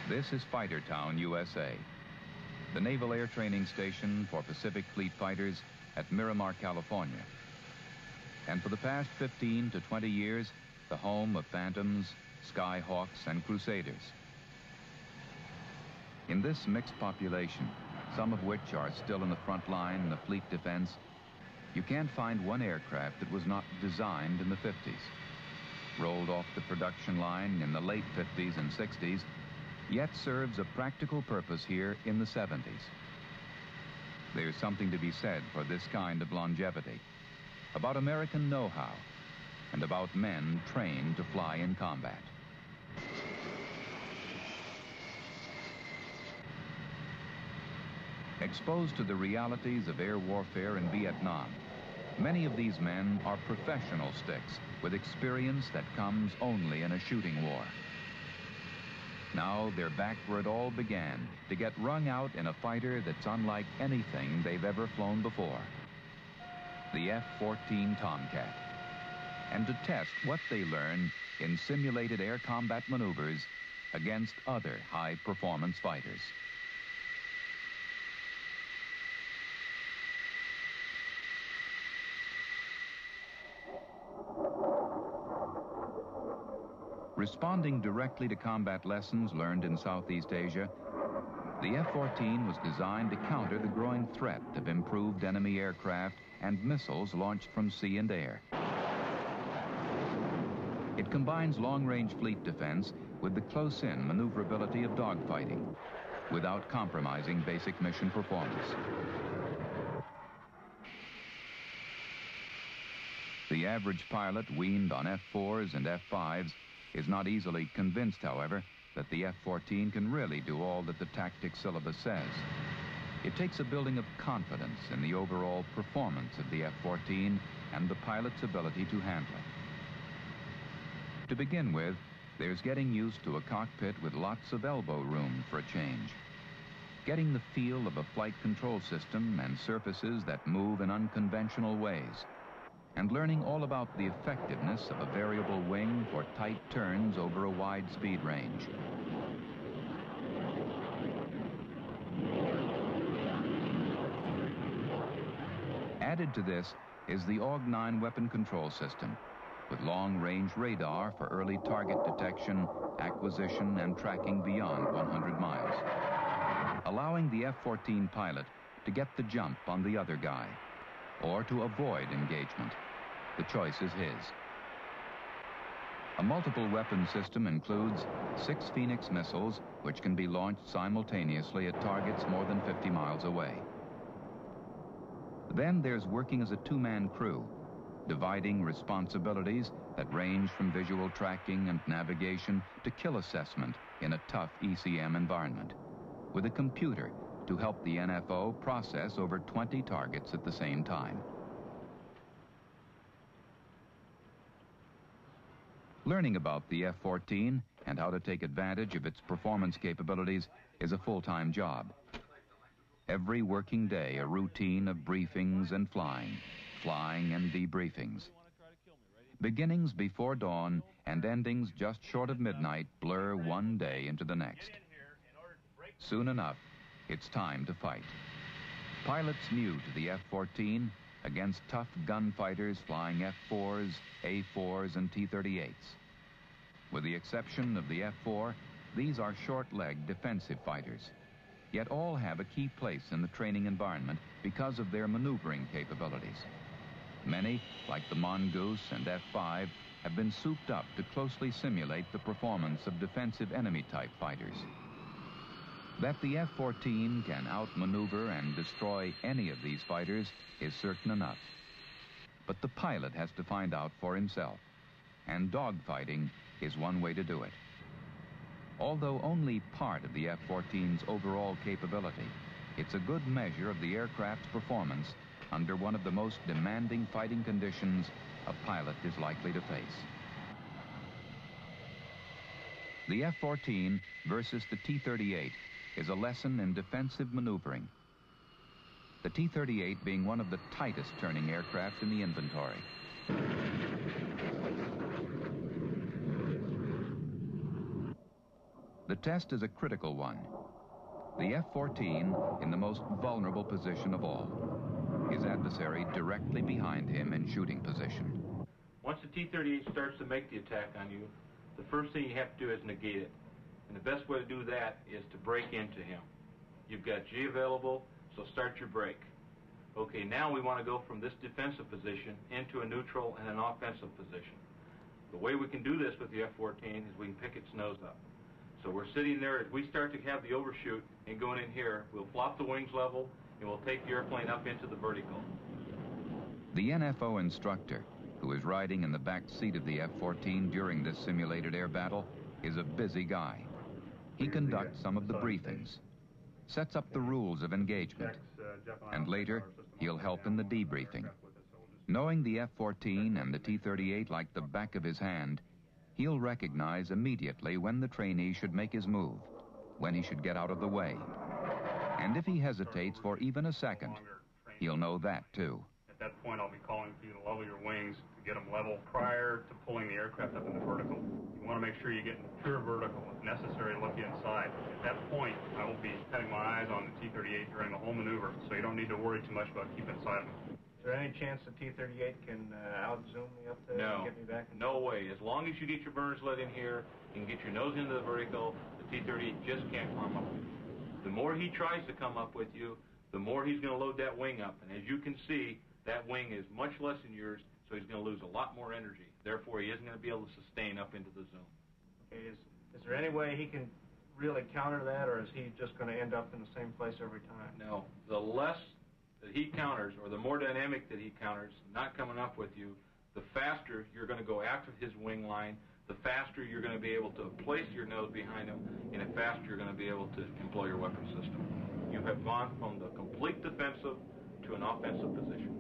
This is Fighter Town, USA, the Naval Air Training Station for Pacific Fleet fighters at Miramar, California. And for the past 15 to 20 years, the home of Phantoms, Skyhawks, and Crusaders. In this mixed population, some of which are still in the front line in the fleet defense, you can't find one aircraft that was not designed in the 50s, rolled off the production line in the late 50s and 60s, yet serves a practical purpose here in the 70s. There's something to be said for this kind of longevity, about American know-how, and about men trained to fly in combat. Exposed to the realities of air warfare in Vietnam, many of these men are professional sticks with experience that comes only in a shooting war. Now they're back where it all began, to get wrung out in a fighter that's unlike anything they've ever flown before, the F-14 Tomcat, and to test what they learn in simulated air combat maneuvers against other high-performance fighters. Responding directly to combat lessons learned in Southeast Asia, the F-14 was designed to counter the growing threat of improved enemy aircraft and missiles launched from sea and air. It combines long-range fleet defense with the close-in maneuverability of dogfighting, without compromising basic mission performance. The average pilot weaned on F-4s and F-5s is not easily convinced, however, that the F-14 can really do all that the tactics syllabus says. It takes a building of confidence in the overall performance of the F-14 and the pilot's ability to handle it. To begin with, there's getting used to a cockpit with lots of elbow room for a change, getting the feel of a flight control system and surfaces that move in unconventional ways, and learning all about the effectiveness of a variable wing for tight turns over a wide speed range. Added to this is the AUG-9 weapon control system, with long-range radar for early target detection, acquisition, and tracking beyond 100 miles, allowing the F-14 pilot to get the jump on the other guy, or to avoid engagement. The choice is his. A multiple weapon system includes 6 Phoenix missiles, which can be launched simultaneously at targets more than 50 miles away. Then there's working as a two-man crew, dividing responsibilities that range from visual tracking and navigation to kill assessment in a tough ECM environment, with a computer to help the NFO process over 20 targets at the same time. Learning about the F-14 and how to take advantage of its performance capabilities is a full-time job. Every working day, a routine of briefings and flying and debriefings. Beginnings before dawn and endings just short of midnight blur one day into the next. Soon enough, it's time to fight. Pilots new to the F-14 against tough gunfighters flying F-4s, A-4s, and T-38s. With the exception of the F-4, these are short-legged defensive fighters, yet all have a key place in the training environment because of their maneuvering capabilities. Many, like the Mongoose and F-5, have been souped up to closely simulate the performance of defensive enemy-type fighters. That the F-14 can outmaneuver and destroy any of these fighters is certain enough. But the pilot has to find out for himself, and dogfighting is one way to do it. Although only part of the F-14's overall capability, it's a good measure of the aircraft's performance under one of the most demanding fighting conditions a pilot is likely to face. The F-14 versus the T-38 is a lesson in defensive maneuvering, the T-38 being one of the tightest turning aircraft in the inventory. The test is a critical one. The F-14 in the most vulnerable position of all. His adversary directly behind him in shooting position. Once the T-38 starts to make the attack on you, the first thing you have to do is negate it. And the best way to do that is to break into him. You've got G available, so start your break. Okay, now we want to go from this defensive position into a neutral and an offensive position. The way we can do this with the F-14 is we can pick its nose up. So we're sitting there. As we start to have the overshoot and going in here, we'll flop the wings level and we'll take the airplane up into the vertical. The NFO instructor, who is riding in the back seat of the F-14 during this simulated air battle, is a busy guy. He conducts some of the briefings, sets up the rules of engagement, and later he'll help in the debriefing. Knowing the F-14 and the T-38 like the back of his hand, he'll recognize immediately when the trainee should make his move, when he should get out of the way. And if he hesitates for even a second, he'll know that too. At that point, I'll be calling for you to level your wings to get them level prior to pulling the aircraft up into vertical. You want to make sure you get in pure vertical. If necessary, look inside. At that point, I will be having my eyes on the T-38 during the whole maneuver, so you don't need to worry too much about keeping sight of them. Is there any chance the T-38 can out-zoom me up there and get me back? No way. As long as you get your burners lit in here and get your nose into the vertical, the T-38 just can't climb up with you. The more he tries to come up with you, the more he's going to load that wing up. And as you can see, that wing is much less than yours, so he's going to lose a lot more energy. Therefore, he isn't going to be able to sustain up into the zone. Okay, is there any way he can really counter that, or is he just going to end up in the same place every time? No. The less that he counters, or the more dynamic that he counters, not coming up with you, the faster you're going to go after his wing line, the faster you're going to be able to place your nose behind him, and the faster you're going to be able to employ your weapon system. You have gone from the complete defensive to an offensive position,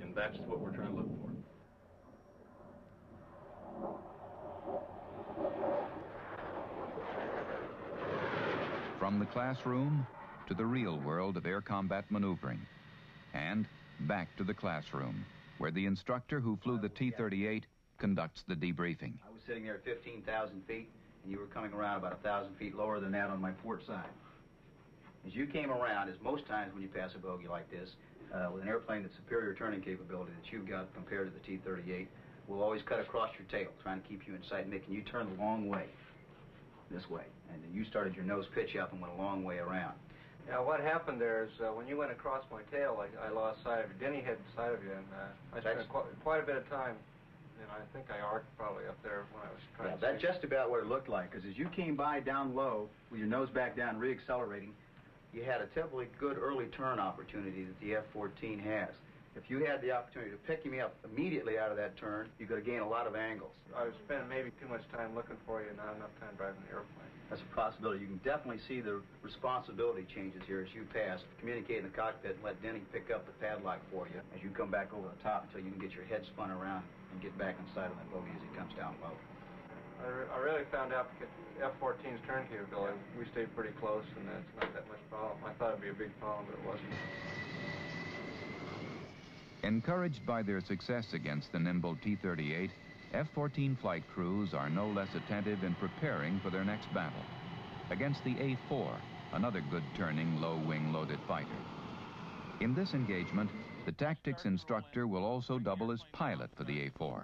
and that's what we're trying to look for. From the classroom to the real world of air combat maneuvering, and back to the classroom, where the instructor who flew the T-38 conducts the debriefing. I was sitting there at 15,000 feet, and you were coming around about 1,000 feet lower than that on my port side. As you came around, as most times when you pass a bogey like this, with an airplane that's superior turning capability that you've got compared to the T-38, will always cut across your tail, trying to keep you in sight, making you turn the long way, this way. And then you started your nose pitch up and went a long way around. Yeah, what happened there is when you went across my tail, I lost sight of you. Denny had sight of you, and I spent quite a bit of time, and I think I arced probably up there when I was trying to that's just about what it looked like, because as you came by down low, with your nose back down, re-accelerating, you had a typically good early turn opportunity that the F-14 has. If you had the opportunity to pick me up immediately out of that turn, you're going to gain a lot of angles. I was spending maybe too much time looking for you and not enough time driving the airplane. That's a possibility. You can definitely see the responsibility changes here as you pass. Communicate in the cockpit and let Denny pick up the padlock for you as you come back over the top until you can get your head spun around and get back inside of that bogey as he comes down low. I really found out because F-14's turn capability, we stayed pretty close, and it's not that much problem. I thought it'd be a big problem, but it wasn't. Encouraged by their success against the nimble T-38, F-14 flight crews are no less attentive in preparing for their next battle against the A-4, another good-turning, low-wing loaded fighter. In this engagement, the tactics instructor will also double as pilot for the A-4.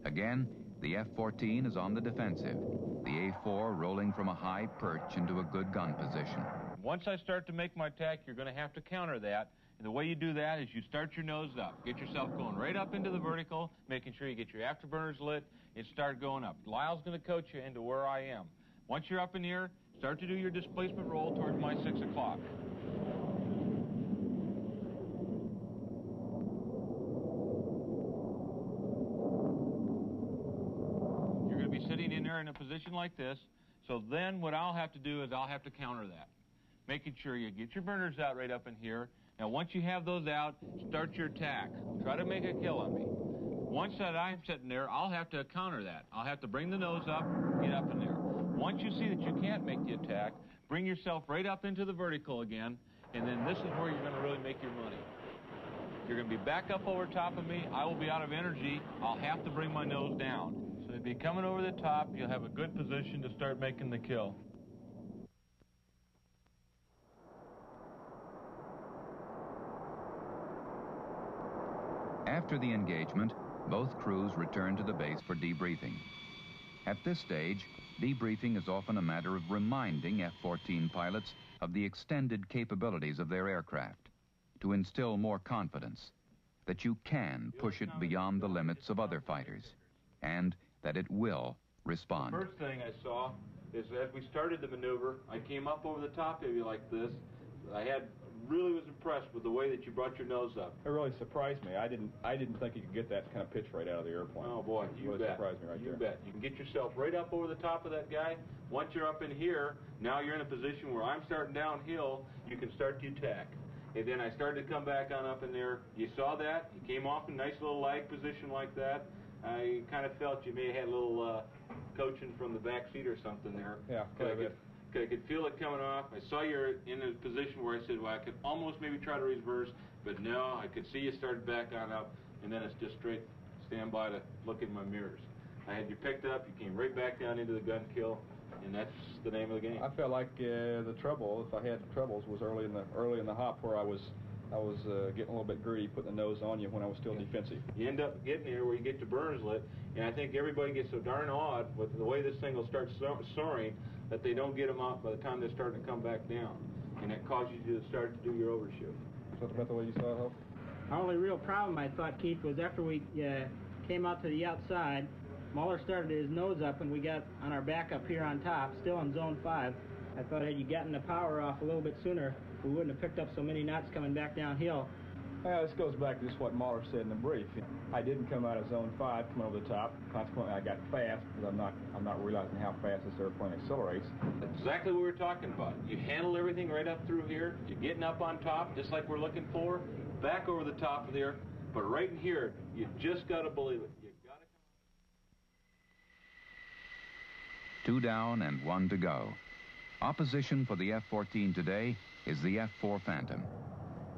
Again, the F-14 is on the defensive, the A-4 rolling from a high perch into a good gun position. Once I start to make my attack, you're going to have to counter that. And the way you do that is you start your nose up. Get yourself going right up into the vertical, making sure you get your afterburners lit, and start going up. Lyle's going to coach you into where I am. Once you're up in here, start to do your displacement roll towards my 6 o'clock. You're going to be sitting in there in a position like this. So then what I'll have to do is I'll have to counter that, making sure you get your burners out right up in here. Now, once you have those out, start your attack. Try to make a kill on me. Once that I'm sitting there, I'll have to counter that. I'll have to bring the nose up, get up in there. Once you see that you can't make the attack, bring yourself right up into the vertical again, and then this is where you're going to really make your money. You're going to be back up over top of me. I will be out of energy. I'll have to bring my nose down. So you'll be coming over the top. You'll have a good position to start making the kill. After the engagement, both crews return to the base for debriefing. At this stage, debriefing is often a matter of reminding F-14 pilots of the extended capabilities of their aircraft, to instill more confidence that you can push it beyond the limits of other fighters, and that it will respond. First thing I saw is as we started the maneuver, I came up over the top of you like this. Really was impressed with the way that you brought your nose up. It really surprised me. I didn't think you could get that kind of pitch right out of the airplane. Oh boy, you really bet. Surprised me right there. You bet. You can get yourself right up over the top of that guy. Once you're up in here, now you're in a position where I'm starting downhill, you can start to attack. And then I started to come back on up in there. You saw that? You came off in a nice little lag position like that. I kind of felt you may have had a little coaching from the back seat or something there. Yeah, I could feel it coming off. I saw you in a position where I said, well, I could almost maybe try to reverse, but no, I could see you started back on up, and then it's just straight stand by to look in my mirrors. I had you picked up, you came right back down into the gun kill, and that's the name of the game. I felt like the trouble, if I had troubles, was early in the hop where I was getting a little bit greedy, putting the nose on you when I was still defensive. You end up getting here where you get your burners lit, and I think everybody gets so darn awed with the way this thing will start soaring that they don't get them out by the time they're starting to come back down, and it causes you to start to do your overshoot. Something about the way you saw it, Hope? Our only real problem, I thought, Keith, was after we came out to the outside, Muller started his nose up, and we got on our back up here on top, still in Zone 5. I thought had you gotten the power off a little bit sooner, we wouldn't have picked up so many knots coming back downhill. Well, this goes back to just what Mahler said in the brief. I didn't come out of Zone 5, come over the top. Consequently, I got fast because I'm not realizing how fast this airplane accelerates. That's exactly what we were talking about. You handle everything right up through here. You're getting up on top, just like we're looking for. Back over the top of there. But right in here, you just got to believe it. You got to come. 2 down and 1 to go. Opposition for the F-14 today is the F-4 Phantom.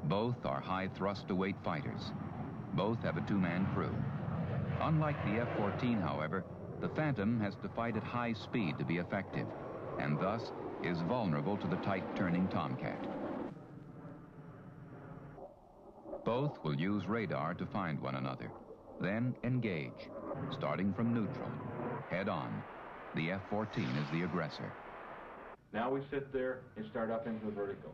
Both are high thrust-to-weight fighters. Both have a 2-man crew. Unlike the F-14, however, the Phantom has to fight at high speed to be effective, and thus is vulnerable to the tight-turning Tomcat. Both will use radar to find one another, then engage, starting from neutral, head-on. The F-14 is the aggressor. Now we sit there and start up into the vertical.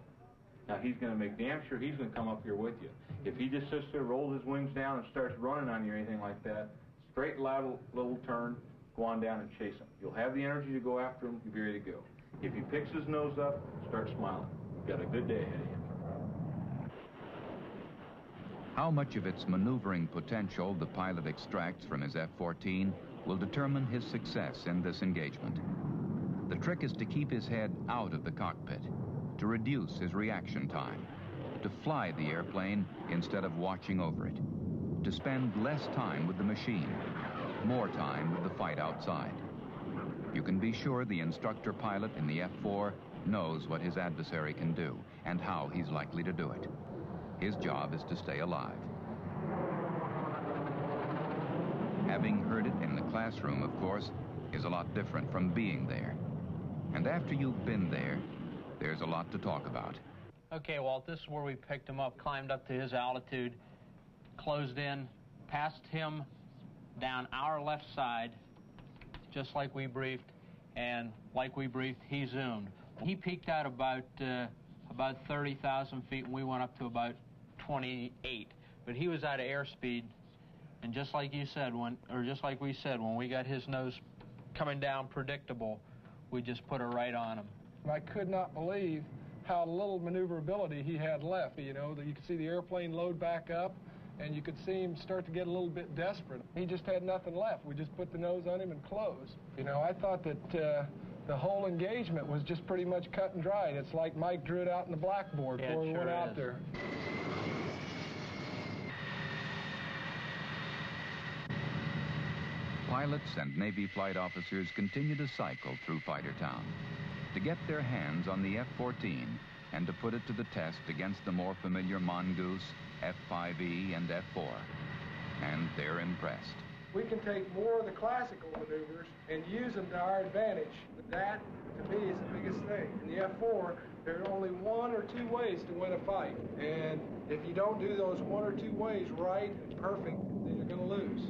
Now he's going to make damn sure he's going to come up here with you. If he just sits there, rolls his wings down, and starts running on you or anything like that, straight lateral little turn, go on down and chase him. You'll have the energy to go after him, you'll be ready to go. If he picks his nose up, start smiling. You've got a good day ahead of you. How much of its maneuvering potential the pilot extracts from his F-14 will determine his success in this engagement. The trick is to keep his head out of the cockpit, to reduce his reaction time, to fly the airplane instead of watching over it, to spend less time with the machine, more time with the fight outside. You can be sure the instructor pilot in the F-4 knows what his adversary can do and how he's likely to do it. His job is to stay alive. Having heard it in the classroom, of course, is a lot different from being there. And after you've been there, there's a lot to talk about. Okay, Walt, this is where we picked him up, climbed up to his altitude, closed in, passed him down our left side, just like we briefed, and like we briefed, he zoomed. He peaked out about 30,000 feet, and we went up to about 28. But he was out of airspeed, and just like you said, just like we said, when we got his nose coming down predictable, we just put her right on him. I could not believe how little maneuverability he had left. You know, you could see the airplane load back up, and you could see him start to get a little bit desperate. He just had nothing left. We just put the nose on him and closed. You know, I thought that the whole engagement was just pretty much cut and dried. It's like Mike drew it out in the blackboard before we went out there. Pilots and Navy flight officers continue to cycle through Fighter Town to get their hands on the F-14 and to put it to the test against the more familiar Mongoose, F-5E, and F-4. And they're impressed. we can take more of the classical maneuvers and use them to our advantage. That, to me, is the biggest thing. In the F-4, there are only one or two ways to win a fight. And if you don't do those one or two ways right and perfect, then you're going to lose.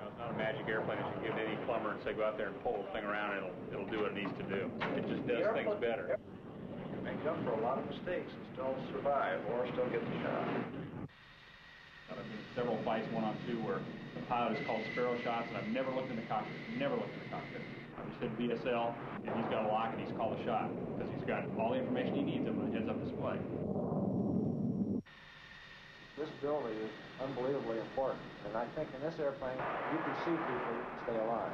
It's not a magic airplane that you can give any plumber and say, go out there and pull the thing around and it'll do what it needs to do. It just does things better. You can make up for a lot of mistakes and still survive or still get the shot. I've been in several fights, 1-on-2, where the pilot is called sparrow shots, and I've never looked in the cockpit. Never looked in the cockpit. I've just hit VSL, and he's got a lock, and he's called a shot because he's got all the information he needs on a heads-up display. This ability is unbelievably important, and I think in this airplane, you can see people stay alive.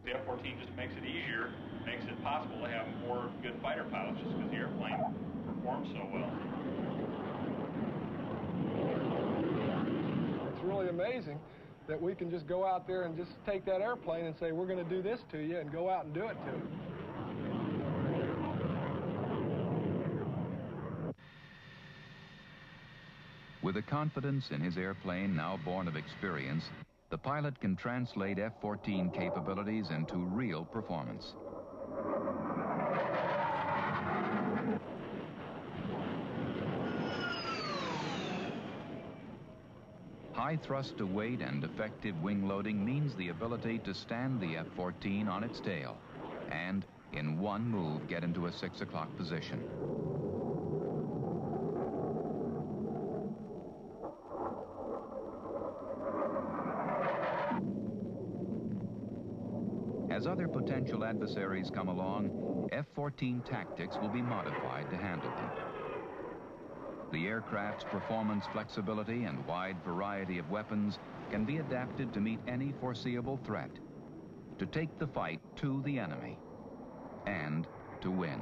The F-14 just makes it easier, makes it possible to have more good fighter pilots just because the airplane performs so well. It's really amazing that we can just go out there and just take that airplane and say, we're going to do this to you, and go out and do it to it. With a confidence in his airplane now born of experience, the pilot can translate F-14 capabilities into real performance. High thrust to weight and effective wing loading means the ability to stand the F-14 on its tail and, in one move, get into a 6 o'clock position. As other potential adversaries come along, F-14 tactics will be modified to handle them. The aircraft's performance flexibility and wide variety of weapons can be adapted to meet any foreseeable threat, to take the fight to the enemy, and to win.